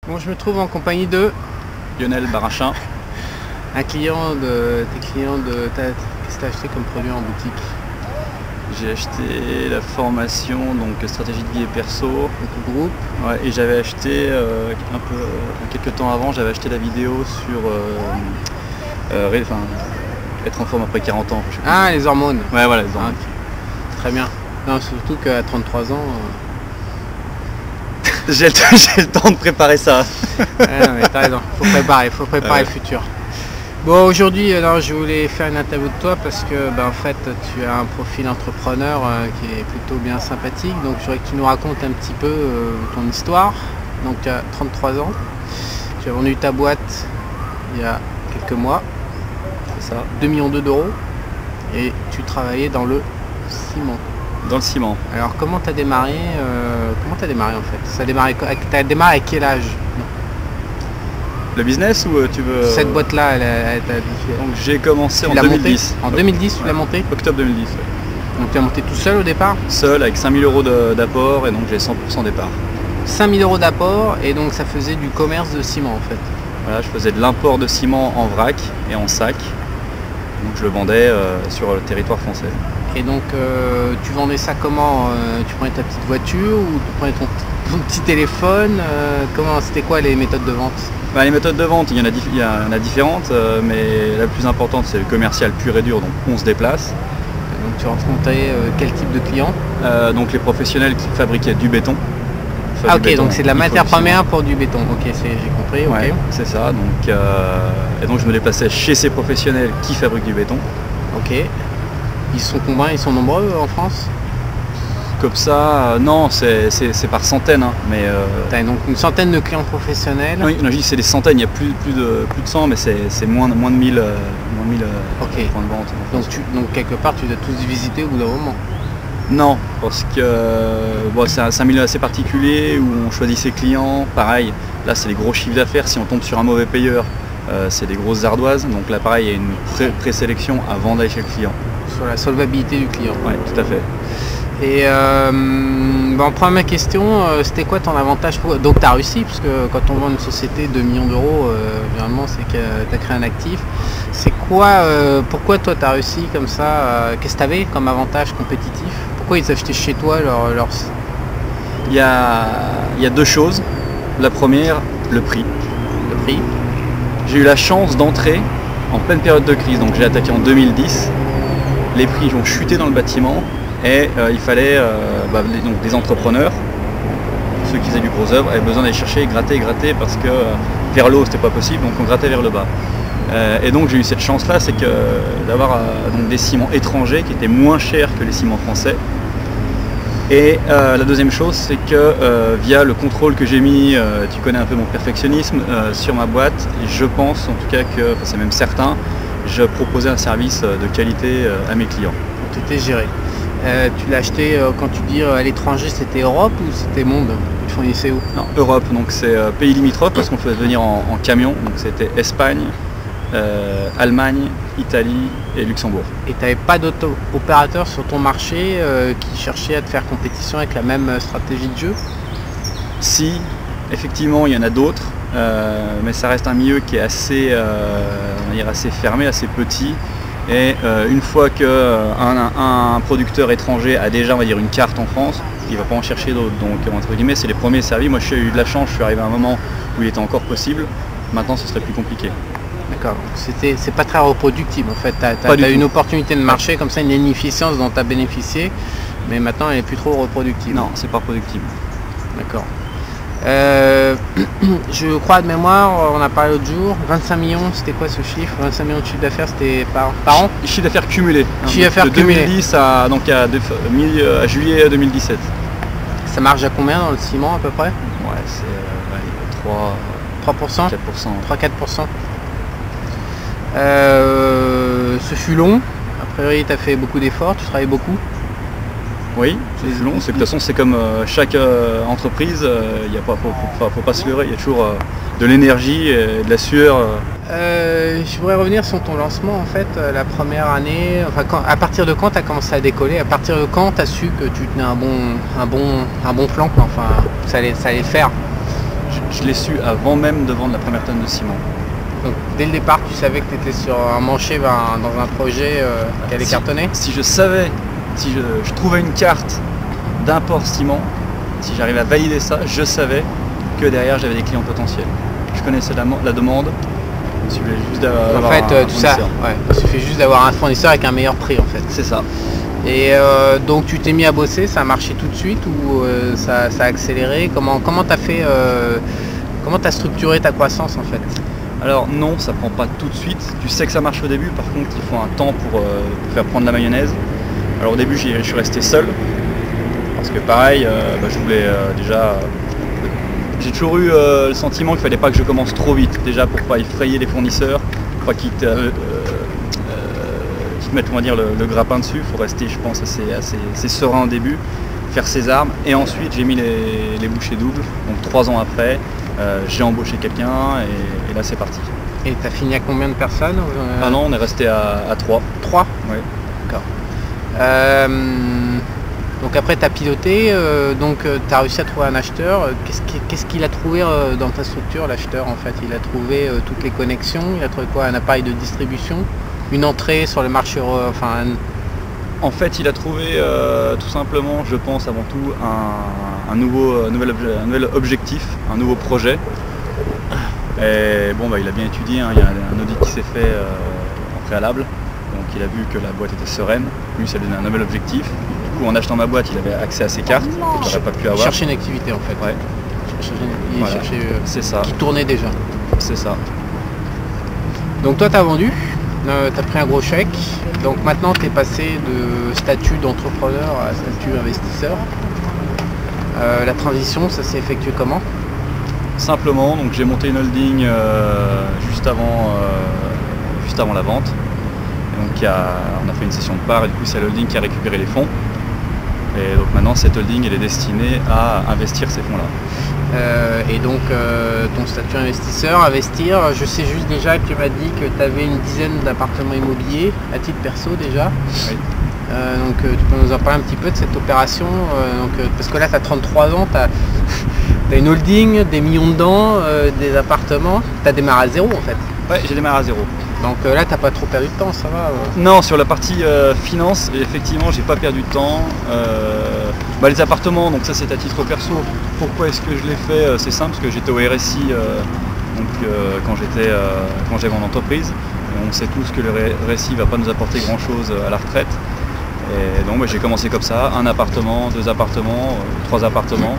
Bon, je me trouve en compagnie de Lionel Barachin. un client qu'est-ce que tu as acheté comme produit en boutique? J'ai acheté la formation donc stratégie de vie et perso. Donc le groupe. Ouais, et j'avais acheté quelques temps avant, j'avais acheté la vidéo sur être en forme après 40 ans. Je sais plus. Ah, les hormones. Ouais, voilà, les hormones. Ah, ok. Très bien. Non, surtout qu'à 33 ans... J'ai le temps de préparer ça. non, mais t'as raison, faut préparer le futur. Bon, aujourd'hui, alors, je voulais faire une interview de toi parce que, en fait, tu as un profil entrepreneur qui est plutôt bien sympathique. Donc, je voudrais que tu nous racontes un petit peu ton histoire. Donc, tu as 33 ans. Tu as vendu ta boîte il y a quelques mois. C'est ça. 2 millions d'euros. Et tu travaillais dans le ciment. Dans le ciment. Alors, comment tu as démarré en fait? T'as démarré à quel âge? Le business ou tu veux... Cette boîte-là, Donc j'ai commencé en 2010. En 2010, tu l'as montée? Octobre 2010. Ouais. Donc tu as monté tout seul au départ? Seul, avec 5000 € d'apport, et donc j'ai 100% départ. 5000 € d'apport, et donc ça faisait du commerce de ciment en fait. Voilà, je faisais de l'import de ciment en vrac et en sac. Donc je le vendais sur le territoire français. Et donc tu vendais ça comment? Tu prenais ta petite voiture ou tu prenais ton petit téléphone? C'était quoi les méthodes de vente? Les méthodes de vente, il y en a différentes, mais la plus importante c'est le commercial pur et dur, donc on se déplace. Donc tu rencontrais quel type de clients? Donc les professionnels qui fabriquaient du béton. Ah ok, donc c'est de la matière première pour du béton, ok, j'ai compris, ok. Ouais, c'est ça, et donc je me déplaçais chez ces professionnels qui fabriquent du béton. Ok. Ils sont combien? Ils sont nombreux en France? Comme ça, non, c'est par centaines, hein, mais... T'as donc une centaine de clients professionnels? Oui, je dis c'est des centaines, il y a plus de 100, mais c'est moins de 1000 okay. points de vente. Donc quelque part tu dois tous visiter au bout d'un moment? Non, parce que c'est un milieu assez particulier où on choisit ses clients. Pareil, là c'est les gros chiffres d'affaires, si on tombe sur un mauvais payeur, c'est des grosses ardoises. Donc là pareil, il y a une présélection avant d'aller chez le client. Sur la solvabilité du client. Oui, tout à fait. Et première question, c'était quoi ton avantage? Donc tu as réussi, parce que quand on vend une société de 2 millions d'euros, généralement c'est que tu as créé un actif. C'est quoi, pourquoi toi tu as réussi comme ça? Qu'est-ce que tu avais comme avantage compétitif? Pourquoi ils achetaient chez toi leur... Il y a deux choses. La première, le prix. Le prix. J'ai eu la chance d'entrer en pleine période de crise, donc j'ai attaqué en 2010. Les prix ont chuté dans le bâtiment. Et il fallait donc des entrepreneurs, ceux qui faisaient du gros œuvre, avaient besoin d'aller chercher, gratter parce que vers le haut c'était pas possible, donc on grattait vers le bas. Et donc j'ai eu cette chance là, c'est que d'avoir des ciments étrangers qui étaient moins chers que les ciments français. Et la deuxième chose, c'est que via le contrôle que j'ai mis, tu connais un peu mon perfectionnisme sur ma boîte, et je pense en tout cas que, c'est même certain, je proposais un service de qualité à mes clients. Tu étais géré. Tu l'as acheté, quand tu dis à l'étranger, c'était Europe ou c'était monde? Tu fournissais où? Non, Europe, donc c'est pays limitrophes parce qu'on faisait venir en camion, donc c'était Espagne, Allemagne, Italie et Luxembourg. Et tu n'avais pas d'autres opérateurs sur ton marché qui cherchaient à te faire compétition avec la même stratégie de jeu? Si, effectivement, il y en a d'autres, mais ça reste un milieu qui est assez fermé, assez petit. Et une fois qu'un producteur étranger a déjà, on va dire, une carte en France, il ne va pas en chercher d'autres. Donc entre guillemets, c'est les premiers servis. Moi j'ai eu de la chance, je suis arrivé à un moment où il était encore possible. Maintenant ce serait plus compliqué. D'accord, c'est pas très reproductible en fait. Tu as une opportunité de marché, comme ça, une inefficience dont tu as bénéficié, mais maintenant elle n'est plus trop reproductive. Non, c'est pas reproductible. D'accord. Je crois de mémoire, on a parlé l'autre jour, 25 millions, c'était quoi ce chiffre? 25 millions de chiffre d'affaires, c'était par an? Chiffre d'affaires cumulé. Chiffre d'affaires de 2010 à juillet 2017. Ça marche à combien dans le ciment à peu près? Ouais, c'est 3%? 4%. 3-4%. Ce fut long, a priori tu as fait beaucoup d'efforts, tu travailles beaucoup? Oui, c'est long, c'est que de toute façon c'est comme chaque entreprise, faut pas se leurrer, il y a toujours de l'énergie et de la sueur. Je voudrais revenir sur ton lancement en fait, la première année, à partir de quand tu as commencé à décoller, à partir de quand tu as su que tu tenais un bon plan, ça allait le faire? je l'ai su avant même de vendre la première tonne de ciment. Donc dès le départ, tu savais que tu étais sur un manché dans un projet qui allait cartonner? Si je savais, si je trouvais une carte d'import ciment, si j'arrivais à valider ça, je savais que derrière j'avais des clients potentiels. Je connaissais la demande, il suffisait juste d'avoir en fait, un tout ça, fournisseur. ouais, il suffit juste d'avoir un fournisseur avec un meilleur prix en fait. C'est ça. Et donc tu t'es mis à bosser, ça a marché tout de suite ou ça a accéléré? Comment t'as fait, comment t'as structuré ta croissance en fait? Alors non, ça prend pas tout de suite. Tu sais que ça marche au début, par contre il faut un temps pour faire prendre la mayonnaise. Alors au début je suis resté seul, parce que pareil, je voulais déjà... J'ai toujours eu le sentiment qu'il fallait pas que je commence trop vite, déjà pour pas effrayer les fournisseurs, pour pas qu'ils te mettent, on va dire, le grappin dessus. Il faut rester, je pense, assez serein au début, faire ses armes, et ensuite j'ai mis les bouchées doubles. Donc 3 ans après, j'ai embauché quelqu'un et là c'est parti. Et t'as fini à combien de personnes? Ah non, on est resté à 3. 3? Oui. D'accord. Donc après tu as piloté, tu as réussi à trouver un acheteur. Qu'est-ce qu'il a trouvé dans ta structure, l'acheteur en fait? Il a trouvé toutes les connexions, il a trouvé quoi? Un appareil de distribution? Une entrée sur le marché En fait, il a trouvé tout simplement, je pense avant tout, un nouvel objectif, un nouveau projet. Et bon, il a bien étudié, hein, il y a un audit qui s'est fait en préalable. Donc il a vu que la boîte était sereine, lui ça lui donnait un nouvel objectif. Du coup en achetant ma boîte il avait accès à ses cartes que j'aurais pas pu avoir. Il cherchait une activité en fait. Ouais. Il cherchait c'est ça. Qui tournait déjà. C'est ça. Donc toi tu as vendu, tu as pris un gros chèque, donc maintenant tu es passé de statut d'entrepreneur à statut investisseur. La transition, ça s'est effectué comment? Simplement, donc j'ai monté une holding juste avant la vente. Donc on a fait une session de part et du coup c'est la holding qui a récupéré les fonds. Et donc maintenant cette holding elle est destinée à investir ces fonds-là. Et donc ton statut investisseur, investir, je sais juste déjà que tu m'as dit que tu avais une dizaine d'appartements immobiliers à titre perso déjà. Oui. Donc tu peux nous en parler un petit peu de cette opération parce que là tu as 33 ans, tu as une holding, des millions dedans, des appartements, tu as démarré à zéro en fait. Ouais, j'ai démarré à zéro. Donc là t'as pas trop perdu de temps, ça va? Non, sur la partie finance, effectivement j'ai pas perdu de temps. Les appartements, donc ça c'est à titre perso. Pourquoi est-ce que je l'ai fait? C'est simple, parce que j'étais au RSI quand j'avais mon entreprise. Et on sait tous que le RSI va pas nous apporter grand chose à la retraite. Et donc j'ai commencé comme ça, 1 appartement, 2 appartements, 3 appartements.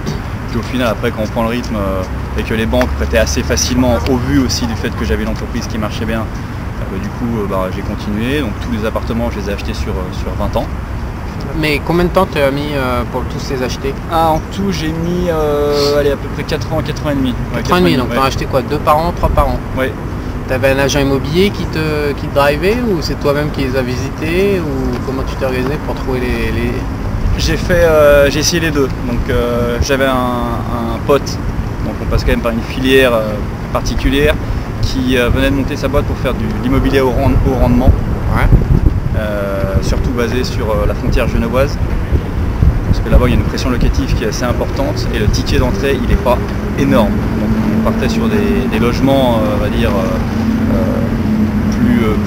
Puis au final après quand on prend le rythme et que les banques prêtaient assez facilement, au vu aussi du fait que j'avais une entreprise qui marchait bien, j'ai continué. Donc tous les appartements je les ai achetés sur 20 ans. Mais combien de temps tu as mis pour tous les acheter? En tout j'ai mis à peu près 4 ans, 4 ans et demi. 4 ans et demi, donc tu as acheté quoi? 2 par an, 3 par an? Oui. Tu avais un agent immobilier qui te drivait ou c'est toi-même qui les as visités ou comment tu t'es organisé pour trouver les... J'ai essayé les deux. Donc j'avais un pote, donc on passe quand même par une filière particulière, qui venait de monter sa boîte pour faire de l'immobilier au rendement. Ouais. Surtout basé sur la frontière genevoise. Parce que là-bas il y a une pression locative qui est assez importante et le ticket d'entrée il n'est pas énorme. Donc on partait sur des logements on va dire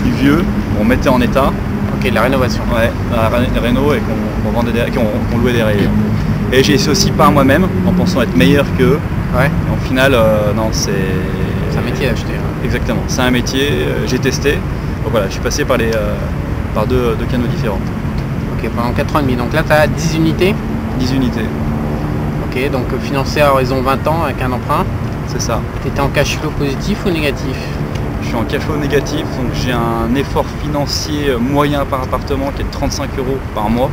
plus vieux, on mettait en état. Ok, la rénovation. Ouais, la réno et qu'on louait des rayons. Et j'ai essayé aussi par moi-même en pensant être meilleur qu'eux. Ouais. Et au final non, c'est un métier à acheter. Exactement, c'est un métier, j'ai testé. Donc voilà, je suis passé par deux canaux différents. Ok, pendant 4 ans et demi. Donc là tu as 10 unités? 10 unités. Ok, donc financé à horizon 20 ans avec un emprunt. C'est ça. Tu étais en cash flow positif ou négatif? Je suis en cash flow négatif, donc j'ai un effort financier moyen par appartement qui est de 35 € par mois.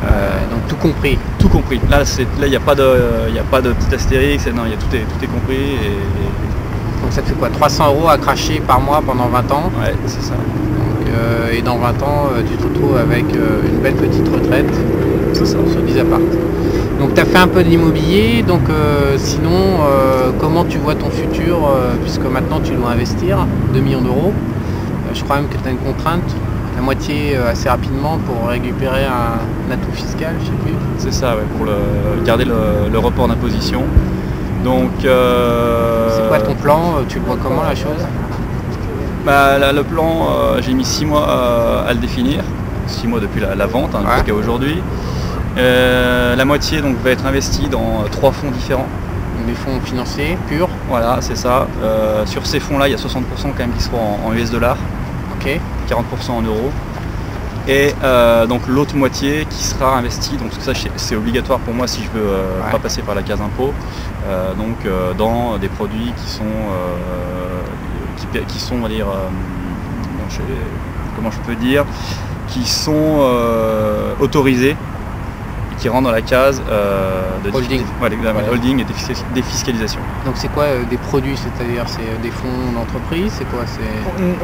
Donc tout compris. Tout compris. Là il n'y a pas de petit astérix, non, tout est compris. Donc ça te fait quoi? 300 € à cracher par mois pendant 20 ans? Ouais, c'est ça. Donc, et dans 20 ans, tu te retrouves avec une belle petite retraite sur 10 apparts. Donc tu as fait un peu de l'immobilier, donc sinon comment tu vois ton futur puisque maintenant tu dois investir 2 millions d'euros. Je crois même que tu as une contrainte, la moitié assez rapidement pour récupérer un atout fiscal, je sais plus. C'est ça, ouais, pour garder le report d'imposition. Donc C'est quoi ton plan? Tu le vois comment la chose? Bah, là, le plan, j'ai mis 6 mois à le définir, 6 mois depuis la vente jusqu'à aujourd'hui. La moitié donc, va être investie dans 3 fonds différents. Des fonds financiers purs? Voilà, c'est ça. Sur ces fonds-là, il y a 60% quand même qui seront en US dollars, 40% en euros. Et donc l'autre moitié qui sera investie, donc ça c'est obligatoire pour moi si je veux pas passer par la case impôt, dans des produits qui sont on va dire, comment je peux dire, qui sont autorisés, qui rentrent dans la case de holding. Holding et défiscalisation. Donc c'est quoi des produits? C'est-à-dire c'est des fonds d'entreprise? C'est quoi?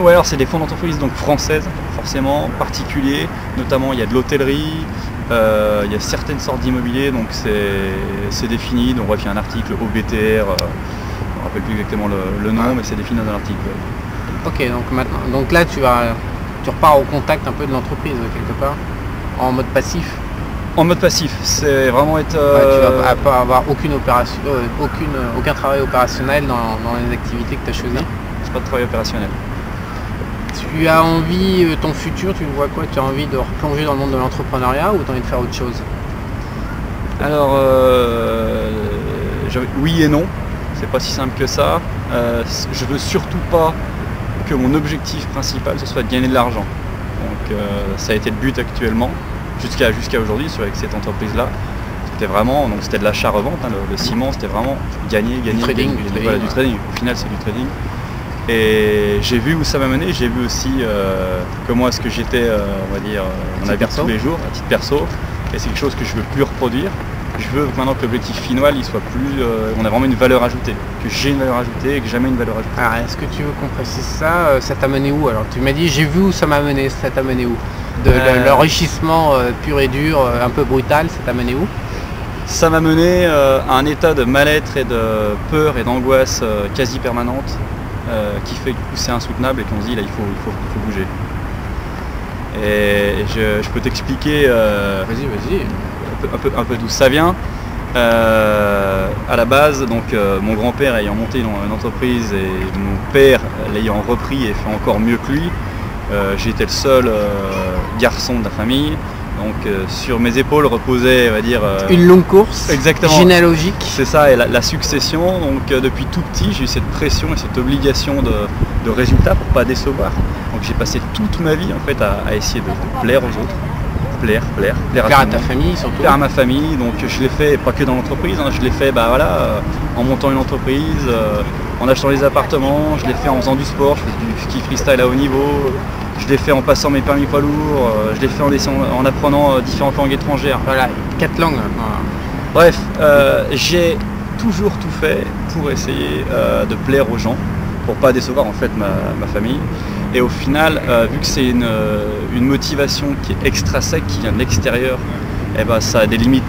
Ouais, alors c'est des fonds d'entreprise donc françaises, forcément, particuliers, notamment il y a de l'hôtellerie, il y a certaines sortes d'immobilier, donc c'est défini, donc bref il y a un article OBTR, je ne me rappelle plus exactement le nom, mais c'est défini dans un article. Ok, donc maintenant, donc là tu repars au contact un peu de l'entreprise quelque part, en mode passif. En mode passif, c'est vraiment être... tu vas pas avoir aucune opération, aucun travail opérationnel dans les activités que tu as choisies. C'est pas de travail opérationnel. Tu as envie, ton futur, tu le vois quoi? Tu as envie de replonger dans le monde de l'entrepreneuriat ou tu as envie de faire autre chose? Alors, oui et non, c'est pas si simple que ça. Je veux surtout pas que mon objectif principal ce soit de gagner de l'argent. Donc ça a été le but actuellement. Jusqu'à aujourd'hui avec cette entreprise là, c'était vraiment c'était de l'achat-revente, le ciment c'était vraiment gagner, du trading. Voilà, du trading. Au final c'est du trading. Et j'ai vu où ça m'a mené, j'ai vu aussi comment est-ce que j'étais, on va dire, on habite tous les jours, à titre perso, et c'est quelque chose que je veux plus reproduire. Je veux maintenant que l'objectif final il soit plus, on a vraiment une valeur ajoutée, que j'ai une valeur ajoutée et que jamais une valeur ajoutée. Alors est-ce que tu veux qu'on précise ça? Ça t'a mené où? Alors tu m'as dit j'ai vu où ça m'a mené, ça t'a mené où? De l'enrichissement pur et dur, un peu brutal, ça t'a mené où? Ça m'a mené à un état de mal-être et de peur et d'angoisse quasi permanente qui fait que c'est insoutenable et qu'on se dit là il faut bouger. Et je peux t'expliquer Vas-y. un peu d'où ça vient. À la base, donc mon grand-père ayant monté une entreprise et mon père l'ayant repris et fait encore mieux que lui, j'étais le seul garçon de la famille, donc sur mes épaules reposait, on va dire... une longue course généalogique. C'est ça, et la succession, donc depuis tout petit j'ai eu cette pression et cette obligation de résultat pour pas décevoir. Donc j'ai passé toute ma vie en fait à essayer de plaire aux autres, plaire à ta famille surtout. Plaire à ma famille, donc je l'ai fait pas que dans l'entreprise, je l'ai fait en montant une entreprise, en achetant des appartements, je l'ai fait en faisant du sport, je fais du ski freestyle à haut niveau, je l'ai fait en passant mes permis poids lourds, je l'ai fait en apprenant différentes langues étrangères. Voilà, 4 langues. Bref, j'ai toujours tout fait pour essayer de plaire aux gens, pour pas décevoir en fait ma famille. Et au final, vu que c'est une motivation qui est extrinsèque, qui vient de l'extérieur, ça a des limites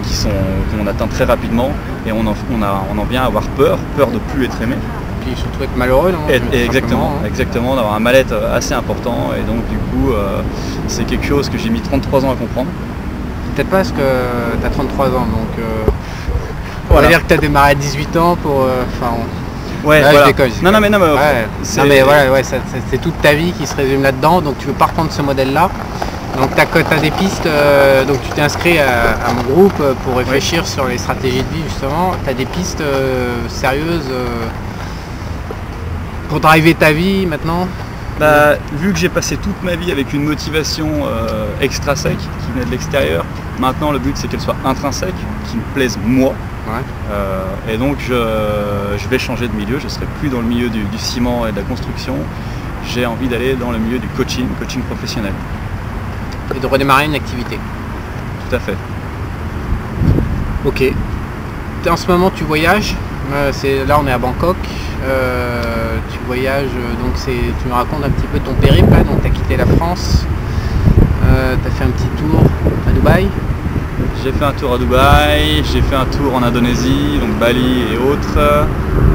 qu'on atteint très rapidement et on en vient à avoir peur de plus être aimé. Puis surtout être malheureux, non? Exactement, d'avoir un mal-être assez important et donc du coup c'est quelque chose que j'ai mis 33 ans à comprendre. Peut-être pas parce que tu as 33 ans, donc on voilà. va dire que tu as démarré à 18 ans pour... Ouais, là, voilà. je déconne. Non, mais mais voilà, c'est toute ta vie qui se résume là-dedans, donc tu veux pas reprendre ce modèle-là. Donc tu as des pistes, donc tu t'es inscrit à mon groupe pour réfléchir sur les stratégies de vie justement. Tu as des pistes sérieuses pour driver ta vie maintenant? Vu que j'ai passé toute ma vie avec une motivation extrinsèque qui venait de l'extérieur, maintenant le but c'est qu'elle soit intrinsèque, qui me plaise moi. Ouais. Et donc je vais changer de milieu, je ne serai plus dans le milieu du ciment et de la construction, j'ai envie d'aller dans le milieu du coaching professionnel. Et de redémarrer une activité. Tout à fait. Ok. En ce moment tu voyages, là on est à Bangkok, tu voyages, donc tu me racontes un petit peu ton périple, là, donc tu as quitté la France, tu as fait un petit tour à Dubaï. J'ai fait un tour à Dubaï, j'ai fait un tour en Indonésie, donc Bali et autres,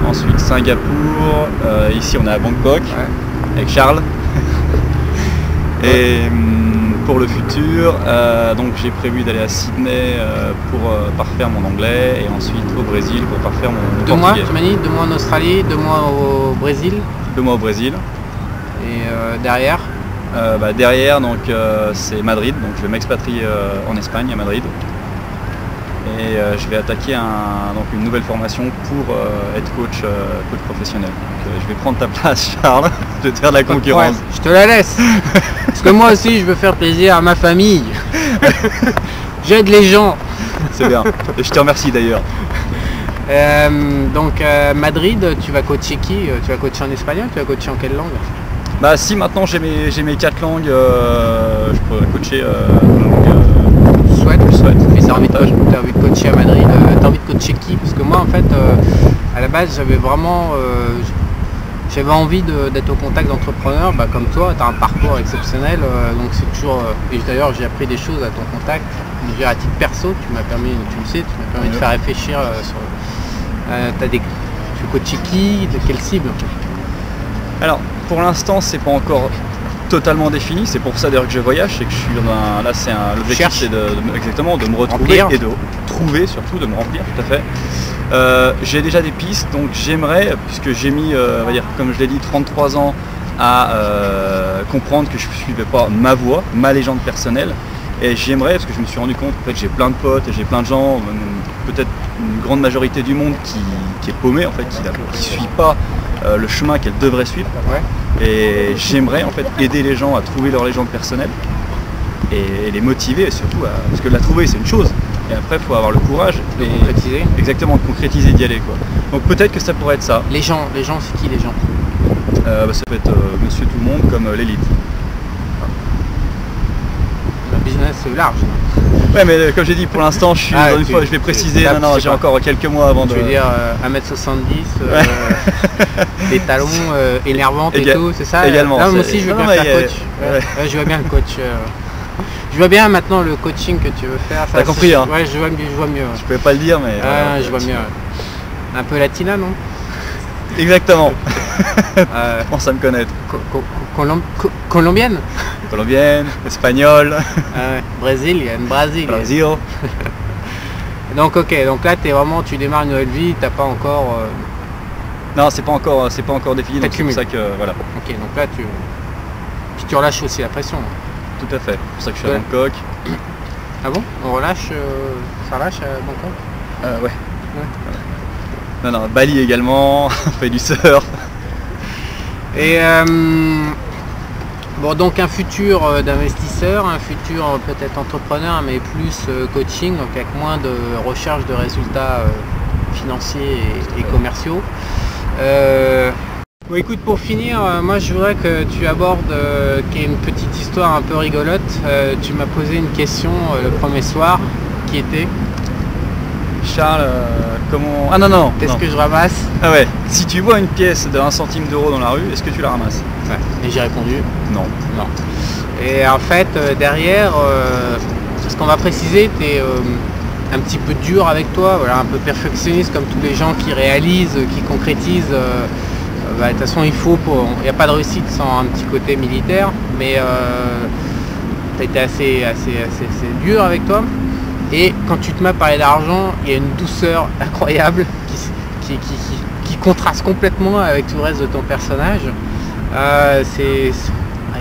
ensuite Singapour, ici on est à Bangkok, avec Charles. Et pour le futur, donc j'ai prévu d'aller à Sydney pour parfaire mon anglais et ensuite au Brésil pour parfaire mon 2 mois, portugais. tu m'as dit 2 mois en Australie, 2 mois au Brésil 2 mois au Brésil. et derrière. Derrière donc c'est Madrid, donc je vais m'expatrier en Espagne à Madrid et je vais attaquer donc une nouvelle formation pour être coach professionnel. Donc, je vais prendre ta place Charles, je vais te faire de la concurrence. Je te la laisse. Parce que moi aussi je veux faire plaisir à ma famille. J'aide les gens. C'est bien, et je te remercie d'ailleurs. Donc Madrid, tu vas coacher qui? Tu vas coacher en espagnol? Tu vas coacher en quelle langue? Bah si maintenant j'ai mes 4 langues, je pourrais coacher Souhaite. Mais t'as envie de coacher à Madrid, t'as envie de coacher qui? Parce que moi en fait à la base j'avais vraiment envie d'être au contact d'entrepreneurs comme toi, tu as un parcours exceptionnel, donc c'est toujours et d'ailleurs j'ai appris des choses à ton contact. Déjà à titre perso, tu m'as permis, tu le sais, tu m'as permis de faire réfléchir sur tu coaches qui, de quelle cible en fait? Alors pour l'instant c'est pas encore totalement défini, c'est pour ça d'ailleurs que je voyage, c'est que je suis là c'est l'objectif c'est exactement de me retrouver et de trouver surtout, de me remplir tout à fait. J'ai déjà des pistes, donc j'aimerais, puisque j'ai mis on va dire, comme je l'ai dit, 33 ans à comprendre que je ne suivais pas ma voie, ma légende personnelle, et j'aimerais, parce que je me suis rendu compte en fait, j'ai plein de potes et j'ai plein de gens, peut-être une grande majorité du monde qui est paumé en fait, qui ne suit pas le chemin qu'elle devrait suivre. Ouais. Et j'aimerais en fait aider les gens à trouver leur légende personnelle et les motiver surtout parce que la trouver c'est une chose et après il faut avoir le courage de concrétiser. Exactement, de concrétiser, d'y aller quoi. Donc peut-être que ça pourrait être ça. Les gens c'est qui les gens? Ça peut être monsieur tout le monde comme l'élite. Le business c'est large. Ouais mais comme j'ai dit pour l'instant je suis je vais préciser, j'ai encore quelques mois avant de... Je veux dire 1m70, des talons énervantes et tout, c'est ça? Également. Moi aussi je veux bien faire coach. Je vois bien le coach. Je vois bien maintenant le coaching que tu veux faire. T'as compris hein? Ouais, je vois mieux. Je pouvais pas le dire mais... je vois mieux. Un peu latina non? Exactement. On ça me connaît. Colombienne? Colombienne, espagnole. Brésilienne. Brésil. Donc ok, donc là tu démarres une nouvelle vie, t'as pas encore... Non, c'est pas encore défini, donc c'est pour ça que voilà. Ok, donc là puis tu relâches aussi la pression. Tout à fait, c'est pour ça que je suis à Bangkok. Ah bon? On relâche, ça relâche à Bangkok? Ouais. Non, Bali également, on fait du surf. Et bon, donc un futur d'investisseur, un futur peut-être entrepreneur, mais plus coaching, donc avec moins de recherche de résultats financiers et commerciaux. Bon, écoute, pour finir, moi je voudrais que tu abordes qui est une petite histoire un peu rigolote. Tu m'as posé une question le premier soir qui était... Charles, comment... Ah non. Qu'est-ce que je ramasse? Ah ouais, si tu vois une pièce de 1 centime d'euro dans la rue, est-ce que tu la ramasses? Ouais. Et j'ai répondu non. Et en fait, derrière, ce qu'on va préciser, tu es un petit peu dur avec toi, voilà, un peu perfectionniste comme tous les gens qui réalisent, qui concrétisent. De toute façon, il n'y a pas de réussite sans un petit côté militaire, mais tu as été assez dur avec toi. Et quand tu te mets à parler d'argent, il y a une douceur incroyable qui contraste complètement avec tout le reste de ton personnage.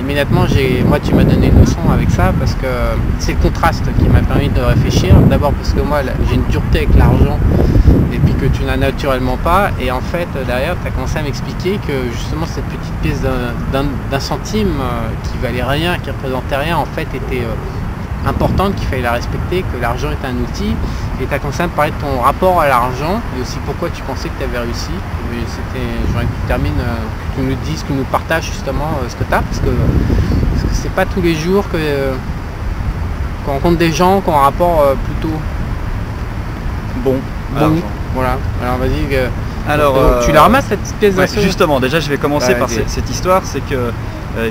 Immédiatement, moi tu m'as donné une leçon avec ça parce que c'est le contraste qui m'a permis de réfléchir. D'abord parce que moi j'ai une dureté avec l'argent et puis que tu n'as naturellement pas. Et en fait derrière tu as commencé à m'expliquer que justement cette petite pièce d'un centime qui valait rien, qui représentait rien, en fait était importante, qu'il fallait la respecter, que l'argent est un outil. Et tu as commencé à me parler de ton rapport à l'argent et aussi pourquoi tu pensais que tu avais réussi. J'aimerais que tu termines, que tu nous dises, que tu nous partages justement ce que tu as, parce que c'est pas tous les jours qu'on rencontre des gens qui ont un rapport plutôt bon. Voilà, alors vas-y. Alors, donc, tu la ramasses cette pièce d'un seul? Justement, déjà je vais commencer par cette histoire, c'est que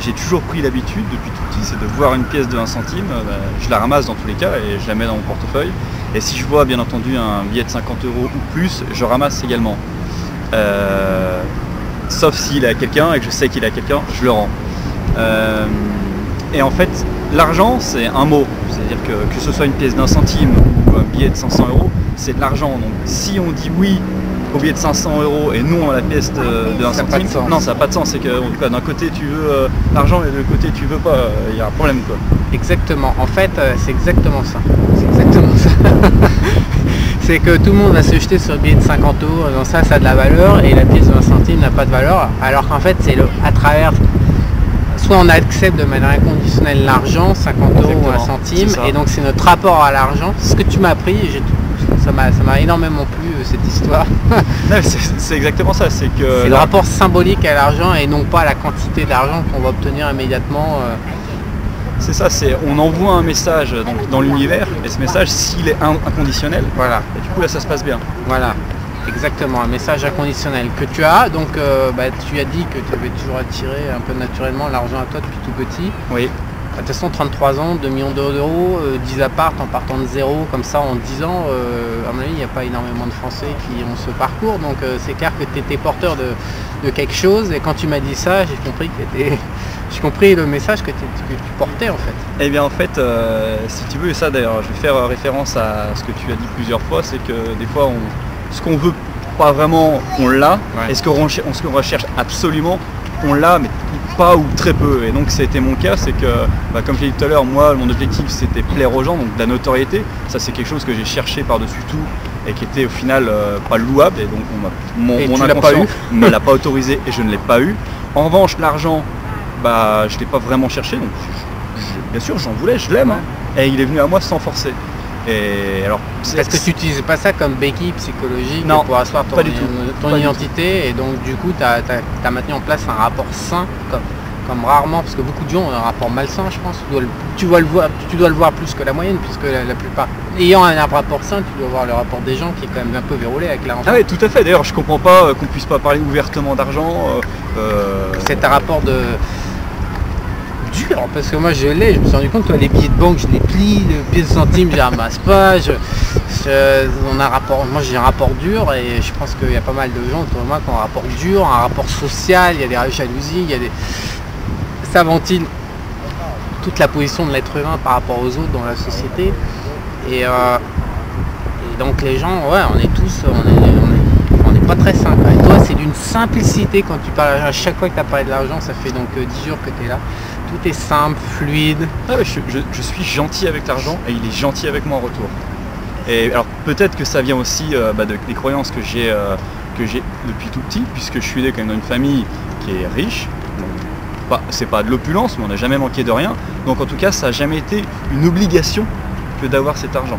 j'ai toujours pris l'habitude depuis tout petit, c'est de voir une pièce de 1 centime, je la ramasse dans tous les cas et je la mets dans mon portefeuille. Et si je vois bien entendu un billet de 50 € ou plus, je ramasse également. Sauf s'il est à quelqu'un et que je sais qu'il est à quelqu'un, je le rends. Et en fait, l'argent, c'est un mot. C'est-à-dire que ce soit une pièce d'1 centime ou un billet de 500 €, c'est de l'argent. Donc si on dit oui au billet de 500 € et non à la pièce de 1 centime, non, ça n'a pas de sens. C'est que d'un côté tu veux l'argent et de l'autre côté tu veux pas. Il y a un problème, quoi. Exactement. En fait, c'est exactement ça. C'est exactement ça. C'est que tout le monde va se jeter sur le billet de 50 €, donc ça a de la valeur, et la pièce de 1 centime n'a pas de valeur, alors qu'en fait c'est à travers, soit on accepte de manière inconditionnelle l'argent, 50 € ou 1 centime, et donc c'est notre rapport à l'argent. Ce que tu m'as appris, ça m'a énormément plu cette histoire. C'est exactement ça, c'est que... C'est le rapport symbolique à l'argent et non pas la quantité d'argent qu'on va obtenir immédiatement. C'est ça, on envoie un message donc, dans l'univers, et ce message, s'il est inconditionnel, voilà. Et du coup là ça se passe bien. Voilà, exactement, un message inconditionnel que tu as. Donc tu as dit que tu avais toujours attiré un peu naturellement l'argent à toi depuis tout petit. Oui. De toute façon, 33 ans, 2 millions d'euros, 10 apparts en partant de zéro, comme ça en 10 ans, à mon avis, il n'y a pas énormément de Français qui ont ce parcours. Donc c'est clair que tu étais porteur de quelque chose, et quand tu m'as dit ça, j'ai compris le message que tu portais en fait. Eh bien en fait, si tu veux, et ça d'ailleurs, je vais faire référence à ce que tu as dit plusieurs fois, c'est que des fois, ce qu'on veut pas vraiment, on l'a, ouais. Et ce qu'on recherche absolument, on l'a, mais pas ou très peu. Et donc ça a été mon cas, c'est que, comme je l'ai dit tout à l'heure, moi, mon objectif c'était plaire aux gens, donc de la notoriété. Ça c'est quelque chose que j'ai cherché par-dessus tout et qui était au final pas louable. Et donc mon inconscient ne me l'a pas autorisé et je ne l'ai pas eu. En revanche, l'argent, je ne l'ai pas vraiment cherché, donc bien sûr j'en voulais, je l'aime, hein, et il est venu à moi sans forcer. Et alors, parce que tu n'utilises pas ça comme béquille psychologique pour asseoir ton identité, et donc du coup tu as maintenu en place un rapport sain comme rarement, parce que beaucoup de gens ont un rapport malsain, je pense. Tu dois le voir plus que la moyenne, puisque la plupart ayant un rapport sain, tu dois voir le rapport des gens qui est quand même un peu verrouillé avec l'argent. Ah oui, tout à fait, d'ailleurs je comprends pas qu'on puisse pas parler ouvertement d'argent. C'est un rapport de dur, parce que moi je me suis rendu compte que les billets de banque je les plie, les billets de centimes je les ramasse pas, moi j'ai un rapport dur, et je pense qu'il y a pas mal de gens autour de moi qui ont un rapport dur, un rapport social, il y a des jalousies, ça ventile toute la position de l'être humain par rapport aux autres dans la société, et donc les gens, ouais, on est tous, on n'est pas très sains. Et toi c'est d'une simplicité quand tu parles, à chaque fois que tu as parlé de l'argent, ça fait donc 10 jours que tu es là. Tout est simple, fluide. Ah ouais, je suis gentil avec l'argent et il est gentil avec moi en retour. Et alors peut-être que ça vient aussi des croyances que j'ai depuis tout petit, puisque je suis né quand même dans une famille qui est riche. C'est pas de l'opulence, mais on n'a jamais manqué de rien. Donc en tout cas, ça n'a jamais été une obligation que d'avoir cet argent.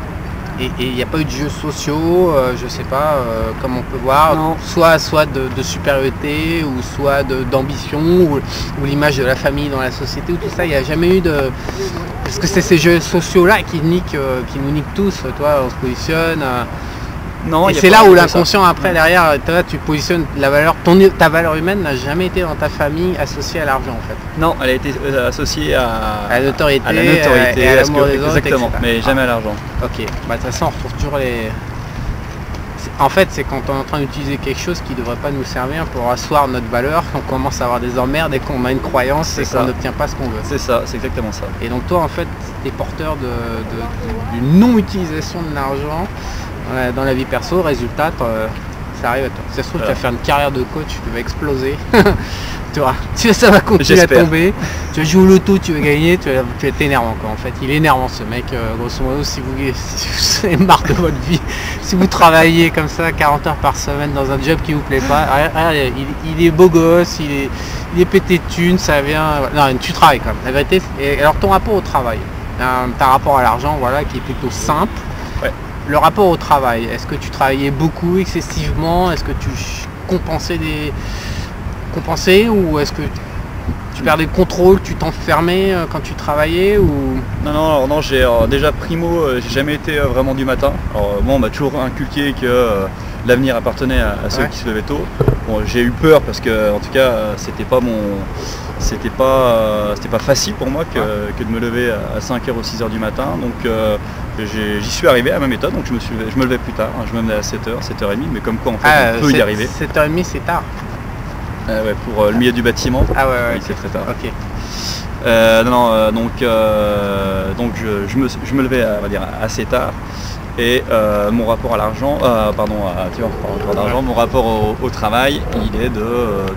Et il n'y a pas eu de jeux sociaux, je sais pas, comme on peut voir, soit de supériorité, ou soit d'ambition, ou l'image de la famille dans la société, ou tout ça. Il n'y a jamais eu de... Parce que c'est ces jeux sociaux-là qui nous niquent tous. Toi, on se positionne... Non, et c'est là où l'inconscient après derrière, toi, tu positionnes la valeur, ta valeur humaine n'a jamais été dans ta famille associée à l'argent en fait. Non, elle a été associée à la notoriété, et à l'amour des autres, exactement, etc. Mais jamais à l'argent. Ok, de toute façon on retrouve toujours les... En fait c'est quand on est en train d'utiliser quelque chose qui ne devrait pas nous servir pour asseoir notre valeur, qu'on commence à avoir des emmerdes et qu'on a une croyance et qu'on n'obtient pas ce qu'on veut. C'est ça, c'est exactement ça. Et donc toi en fait tu es porteur d'une non-utilisation de l'argent dans la vie perso, résultat, ça arrive à toi. Si ça se trouve, tu vas faire une carrière de coach, tu vas exploser. Tu vois, ça va continuer à tomber. Tu vas jouer au loto, tu vas gagner, tu vas être énervant quoi. En fait, il est énervant ce mec. Grosso modo, si vous avez marre de votre vie, si vous travaillez comme ça 40 heures par semaine dans un job qui vous plaît pas, il est beau gosse, il est pété de thunes, ça vient. Non, tu travailles quand même. La vérité. Et alors ton rapport au travail, t'as un rapport à l'argent, voilà, qui est plutôt simple. Ouais. Le rapport au travail, est-ce que tu travaillais beaucoup, excessivement? Est-ce que tu compensais ou est-ce que tu perdais le contrôle, tu t'enfermais quand tu travaillais ou... Non, j'ai déjà primo, j'ai jamais été vraiment du matin. Alors moi on m'a toujours inculqué que l'avenir appartenait à ceux qui se levaient tôt. Bon, j'ai eu peur parce que en tout cas c'était pas facile pour moi que de me lever à 5h ou 6h du matin. Donc j'y suis arrivé à ma méthode, donc je me levais plus tard, je me levais à 7h, 7h30, mais comme quoi en fait on peut y arriver. 7h30 c'est tard. Ouais, pour le milieu du bâtiment. Ah ouais, Oui, c'est très tard. Ok. Donc je me levais on va dire, assez tard et mon rapport à l'argent, mon rapport au travail, il est de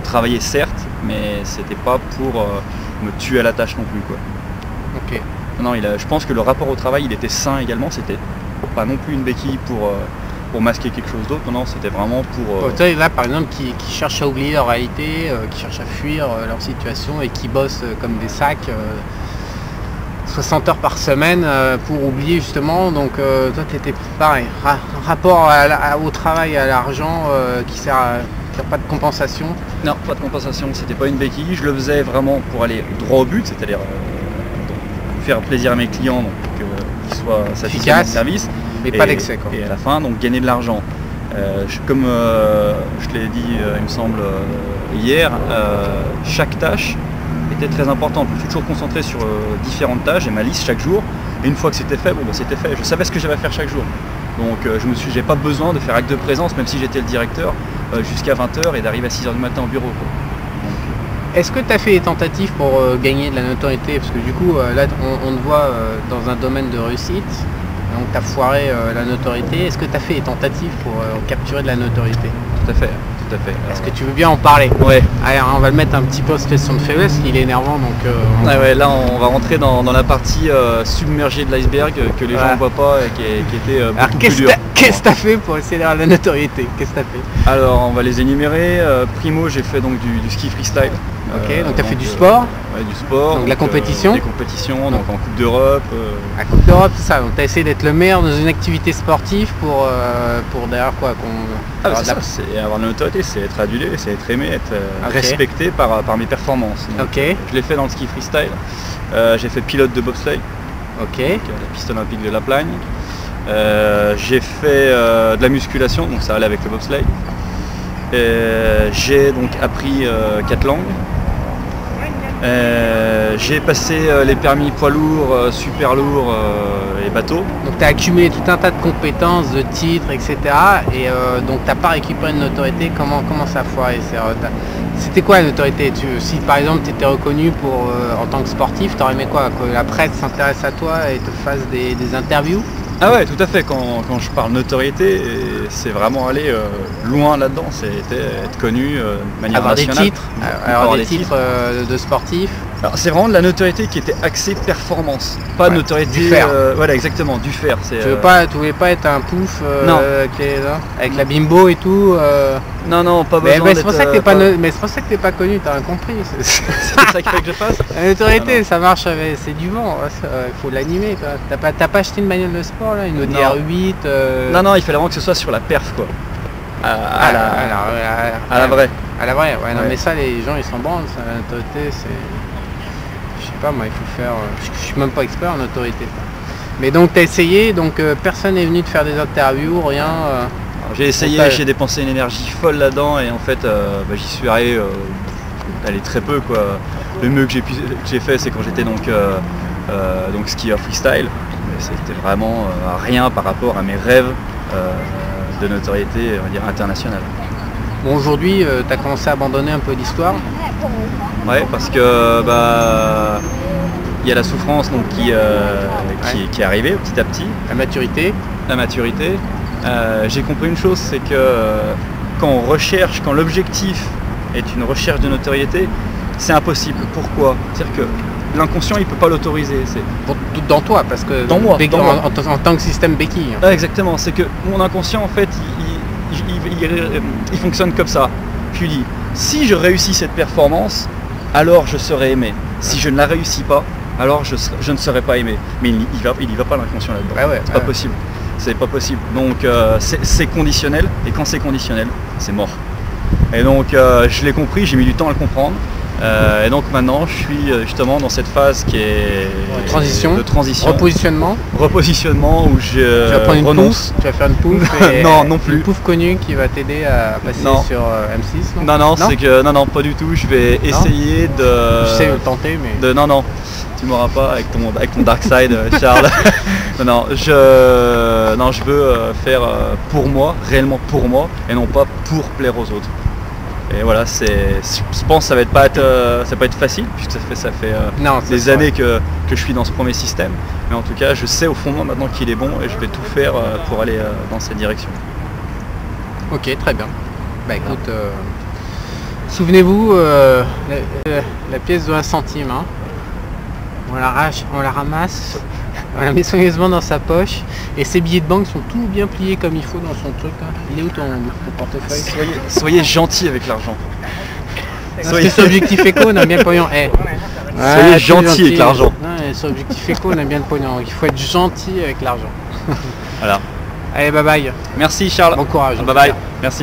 travailler certes, mais c'était pas pour me tuer à la tâche non plus quoi. Ok. Non, je pense que le rapport au travail il était sain également, c'était pas non plus une béquille pour masquer quelque chose d'autre, non, c'était vraiment pour... Toi, là par exemple qui cherchent à oublier leur réalité, qui cherchent à fuir leur situation et qui bossent comme des sacs 60 heures par semaine pour oublier justement, donc toi tu étais pareil, rapport au travail, à l'argent qui sert pas de compensation. Non, pas de compensation, c'était pas une béquille, je le faisais vraiment pour aller droit au but, c'est-à-dire faire plaisir à mes clients, donc qu'ils soient satisfaits de mon service. Mais pas d'excès quoi. Et à la fin, donc gagner de l'argent. Comme je te l'ai dit, il me semble, hier, chaque tâche était très importante. Je suis toujours concentré sur différentes tâches et ma liste chaque jour. Et une fois que c'était fait, bon, c'était fait. Je savais ce que j'avais à faire chaque jour. Donc j'ai pas besoin de faire acte de présence, même si j'étais le directeur, jusqu'à 20h et d'arriver à 6h du matin au bureau. Est-ce que tu as fait des tentatives pour gagner de la notoriété? Parce que du coup, là, on te voit dans un domaine de réussite. Donc tu as foiré la notoriété. Est-ce que tu as fait des tentatives pour capturer de la notoriété? Tout à fait, tout à fait. Est-ce que tu veux bien en parler? Ouais. Allez, on va le mettre un petit peu en situation de faiblesse, il est énervant donc... ouais, là on va rentrer dans la partie submergée de l'iceberg que les gens ne voient pas et qui était beaucoup plus dure. Qu'est-ce que tu as fait pour essayer d'avoir la notoriété? Qu'est-ce que tu as fait? Alors on va les énumérer. Primo, j'ai fait donc du ski freestyle. Ok, donc tu as fait du sport? Ouais, du sport. Donc la compétition? Des compétitions, donc en Coupe d'Europe. La Coupe d'Europe, c'est ça. Donc tu as essayé d'être le meilleur dans une activité sportive pour derrière quoi c'est avoir de la notoriété, c'est être adulé, c'est être aimé, être respecté par mes performances. Donc, je l'ai fait dans le ski freestyle. J'ai fait pilote de bobsleigh. Ok. Donc, la piste olympique de La Plagne. J'ai fait de la musculation, donc ça allait avec le bobsleigh. J'ai donc appris 4 langues. J'ai passé les permis poids lourd, super lourd et bateau. Donc tu as accumulé tout un tas de compétences, de titres, etc. Et donc tu n'as pas récupéré une notoriété. Comment ça a foiré? C'était quoi la notoriété? Si par exemple tu étais reconnu en tant que sportif, tu aurais aimé quoi? Que la presse s'intéresse à toi et te fasse des interviews? Ah ouais, tout à fait. Quand je parle notoriété, c'est vraiment aller loin là-dedans. C'était être connu de manière nationale. Avoir des titres de sportif. Alors c'est vraiment de la notoriété qui était axée performance, pas notoriété. Du faire. Voilà, exactement, du faire. Tu voulais pas être un pouf avec la bimbo et tout. Non, pas besoin. Mais c'est pour ça que t'es pas, mais c'est pour ça que t'es pas connu. T'as rien compris. C'est ça qu'il faut que je fasse. La notoriété, ça marche. C'est du vent. Il faut l'animer. T'as pas acheté une bagnole de sport là, une Audi R8. Non, il fallait vraiment que ce soit sur la perf quoi. À la vraie. À la vraie. Ouais, non, mais ça, les gens ils s'en branlent. La notoriété, c'est. Je sais pas, moi, il faut faire. Je suis même pas expert en autorité. Mais donc, tu as essayé, donc personne n'est venu te faire des interviews, rien. J'ai essayé, j'ai dépensé une énergie folle là-dedans et en fait, j'y suis arrivé très peu quoi. Le mieux que j'ai fait, c'est quand j'étais donc skieur freestyle. Mais c'était vraiment rien par rapport à mes rêves de notoriété, on va dire internationale. Bon, aujourd'hui, tu as commencé à abandonner un peu l'histoire. Ouais, parce que il y a la souffrance donc, qui est arrivée petit à petit. La maturité. J'ai compris une chose, c'est que quand l'objectif est une recherche de notoriété, c'est impossible. Pourquoi? C'est-à-dire que l'inconscient il peut pas l'autoriser. Dans toi, parce que dans moi, en tant que système béquille. Ah, exactement, c'est que mon inconscient en fait il fonctionne comme ça. Puis il dit, si je réussis cette performance, alors je serai aimé. Si je ne la réussis pas, alors je ne serai pas aimé. Mais il y va pas l'inconscient là-dedans. C'est pas possible. C'est pas possible. Donc c'est conditionnel, et quand c'est conditionnel, c'est mort. Et donc je l'ai compris, j'ai mis du temps à le comprendre. Et donc maintenant je suis justement dans cette phase qui est de transition, repositionnement où je renonce. Tu vas faire une pouf non plus. Une pouf connue qui va t'aider à passer sur M6. Non, pas du tout. Je vais essayer de. Je sais le tenter, mais. Non, tu m'auras pas avec ton dark side, Charles. je veux faire pour moi, réellement pour moi, et non pas pour plaire aux autres. Et voilà, je pense que ça va pas être facile, puisque ça fait Non, des années que je suis dans ce premier système. Mais en tout cas, je sais au fond de moi maintenant qu'il est bon et je vais tout faire pour aller dans cette direction. Ok, très bien. Bah écoute, souvenez-vous, la pièce de 1 centime, hein. On la ramasse, on la met soigneusement dans sa poche, et ses billets de banque sont tout bien pliés comme il faut dans son truc, hein. Il est où ton portefeuille? Soyez gentil avec l'argent. Soyez sur Objectif Éco, on a bien le pognon. Soyez gentil avec l'argent. Sur Objectif Éco, on a bien le pognon. Il faut être gentil avec l'argent. Voilà. Allez, bye bye. Merci Charles. Bon courage. Bye bye. Merci.